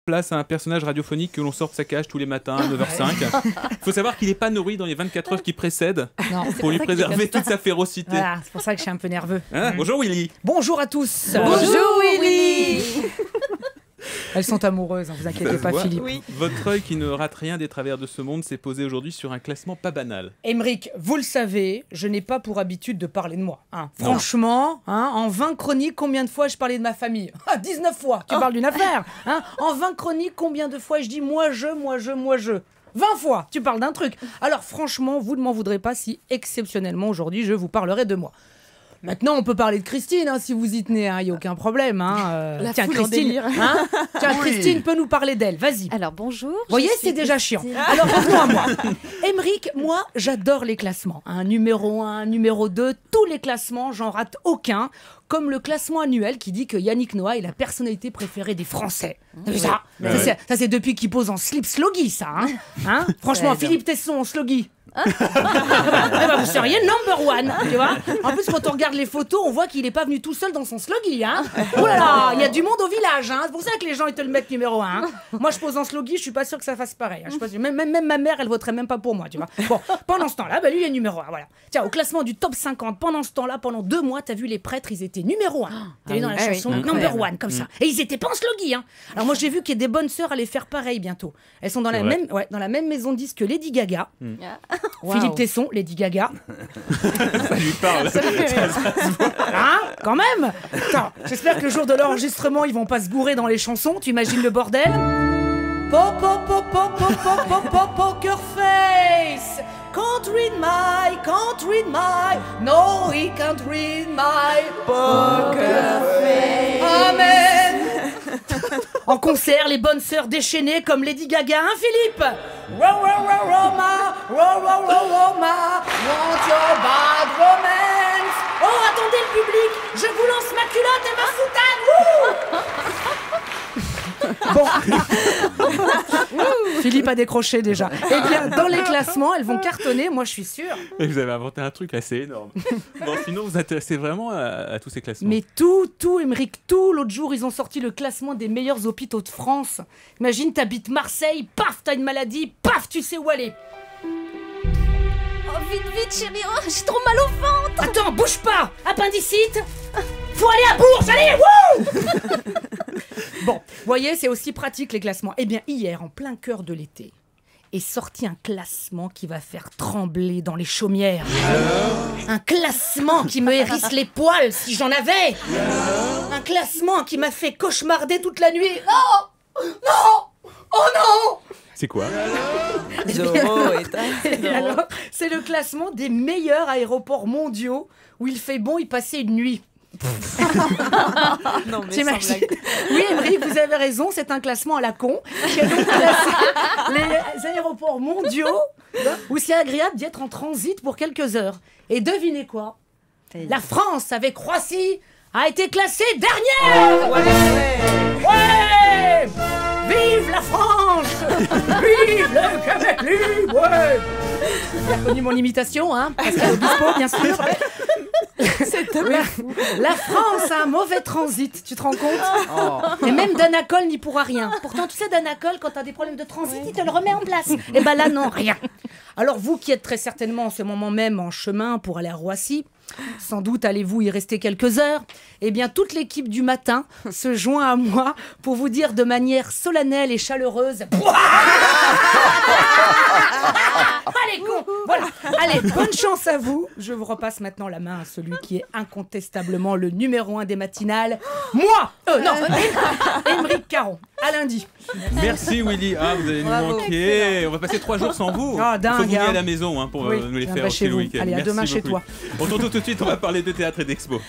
place à un personnage radiophonique que l'on sort de sa cage tous les matins à 9h05. Il faut savoir qu'il n'est pas nourri dans les 24 heures qui précèdent pour lui préserver toute sa férocité. Voilà, c'est pour ça que je suis un peu nerveux. Hein, bonjour Willy. Bonjour à tous. Bonjour Willy. Elles sont amoureuses, ne vous inquiétez pas, Philippe. Oui. Votre œil qui ne rate rien des travers de ce monde s'est posé aujourd'hui sur un classement pas banal. Émeric, vous le savez, je n'ai pas pour habitude de parler de moi. Hein. Franchement, en 20 chroniques, combien de fois je parlais de ma famille? 19 fois, tu parles d'une affaire. Hein. En 20 chroniques, combien de fois je dis moi je 20 fois, tu parles d'un truc. Alors franchement, vous ne m'en voudrez pas si exceptionnellement aujourd'hui je vous parlerai de moi. Maintenant, on peut parler de Christine, si vous y tenez, il n'y a aucun problème. Tiens, Christine, Christine peut nous parler d'elle, vas-y. Alors bonjour. Vous voyez, c'est déjà chiant. Alors revenons à moi. Émeric, moi, j'adore les classements. Numéro 1, numéro 2, tous les classements, j'en rate aucun. Comme le classement annuel qui dit que Yannick Noah est la personnalité préférée des Français. Ça, c'est depuis qu'il pose en slip sloggy, ça. Franchement, Philippe Tesson en sloggy. Vous seriez number one, tu vois. En plus, quand on regarde les photos, on voit qu'il n'est pas venu tout seul dans son sloggy. Oh là là, il y a du monde au village. C'est pour ça que les gens ils te le mettent numéro 1. Moi, je pose en sloggy, je suis pas sûre que ça fasse pareil. Je suis pas sûre. Même ma mère, elle voterait même pas pour moi, tu vois. Bon, pendant ce temps-là, lui, il est numéro 1. Voilà. Tiens, au classement du top 50, pendant ce temps-là, pendant 2 mois, t'as vu les prêtres, ils étaient numéro 1. T'as vu dans la chanson number 1, comme ça. Et ils étaient pas en sloggy. Alors moi, j'ai vu qu'il y a des bonnes sœurs allaient faire pareil bientôt. Elles sont dans la même maison de disques que Lady Gaga. Philippe Tesson, Lady Gaga. Ça lui parle. Ça lui fait rire. Quand même. Attends, j'espère que le jour de l'enregistrement, ils vont pas se gourer dans les chansons. Tu imagines le bordel? Poker face. Can't read my. No, he can't read my poker face. Amen. En concert, les bonnes sœurs déchaînées comme Lady Gaga, Philippe? Roma, want your bad romance. Oh, attendez le public, je vous lance ma culotte et ma soutane. Bon. Philippe a décroché déjà. Eh bien, dans les classements, elles vont cartonner, moi je suis sûre. Et vous avez inventé un truc assez énorme. Bon, sinon, vous vous intéressez vraiment à tous ces classements? Mais tout, Émeric, tout. L'autre jour, ils ont sorti le classement des meilleurs hôpitaux de France. Imagine, t'habites Marseille, paf, t'as une maladie, paf, tu sais où aller. Oh, vite, chérie, j'ai trop mal au ventre. Attends, bouge pas. Appendicite. Faut aller à Bourges, allez, wouh. Bon, vous voyez, c'est aussi pratique les classements. Eh bien, hier, en plein cœur de l'été, est sorti un classement qui va faire trembler dans les chaumières. Un classement qui me hérisse les poils si j'en avais. Un classement qui m'a fait cauchemarder toute la nuit. Non, oh non. C'est quoi? Alors, c'est le classement des meilleurs aéroports mondiaux où il fait bon y passer une nuit. Non, mais sans blague. Oui, Émeric, vous avez raison, c'est un classement à la con qui a donc classé les aéroports mondiaux où c'est agréable d'y être en transit pour quelques heures. Et devinez quoi? La France avec Roissy a été classée dernière. Ouais. Vive la France. Vive le Québec libre. Ouais. Vous avez reconnu mon imitation, Pascal Obispo, bien sûr. La France a un mauvais transit, tu te rends compte? Et même Danacol n'y pourra rien. Pourtant, tu sais, Danacol, quand t'as des problèmes de transit, il te le remet en place. Et ben là, non, rien. Alors vous qui êtes très certainement en ce moment même en chemin pour aller à Roissy, sans doute allez-vous y rester quelques heures, eh bien toute l'équipe du matin se joint à moi pour vous dire de manière solennelle et chaleureuse allez, con. Voilà. Allez, bonne chance à vous. Je vous repasse maintenant la main à celui qui est incontestablement le numéro 1 des matinales. Moi Émeric Caron. À lundi. Merci Willy. Vous allez nous manquer. On va passer 3 jours sans vous. Dingue, il faut que vous veniez à la maison pour nous les faire aussi le week-end. Allez, à demain chez toi. On tourne tout de suite, on va parler de théâtre et d'expo.